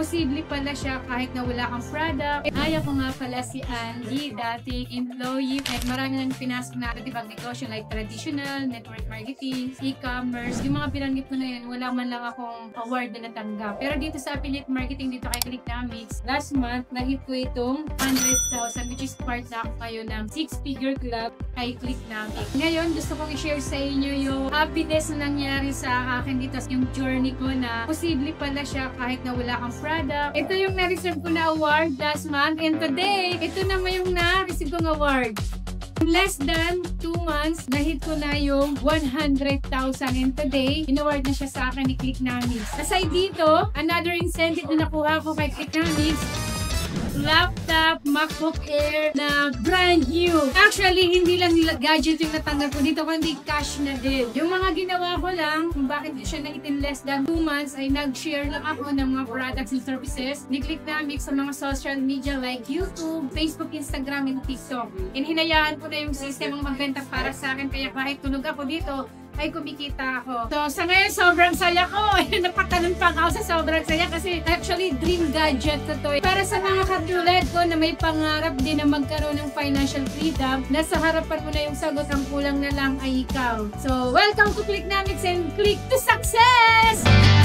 posible pala siya kahit na wala kang product. Ay, ako nga pala si Andy, dating employee. At marami nang pinasok na ibang negosyo like traditional, network marketing, e-commerce. Yung mga pinanggit ko na yun, wala man lang akong award na natanggap. Pero dito sa affiliate marketing, dito kay Clicknomics, last month, nahit ko itong 100,000 which is part na ako ngayon ng 6-figure club kay Clicknomics. Ngayon, gusto kong i-share sa inyo yung happiness na nangyari sa akin dito, yung journey ko na posible pala siya kahit na wala kang product. Ito yung na-reserve ko na award last month, and today, ito naman yung na-receive kong award. In less than 2 months, nahit ko na yung 100,000, and today, in-award na siya sa akin ni Clicknomics. Aside dito, another incentive na nakuha ko kay Clicknomics, laptop, MacBook Air na brand new. Actually, hindi lang nila gadget yung natanggap ko dito, kundi cash na din. Yung mga ginawa ko lang, kung bakit siya nahit in less than 2 months, ay nag-share lang ako ng mga products and services ni Clicknomics sa mga social media like YouTube, Facebook, Instagram, and TikTok. And hinayaan ko na yung system ang magbenta para sa akin, kaya kahit tulog ako dito, ay kumikita ako. So, sa ngayon, sobrang saya ko. Napatalon pa ako sa sobrang saya kasi actually, dream gadget ko to. Para sa mga katulad ko na may pangarap din na magkaroon ng financial freedom, nasa harapan mo na yung sagot, ang kulang na lang ay ikaw. So, welcome to Clicknomics and click to success!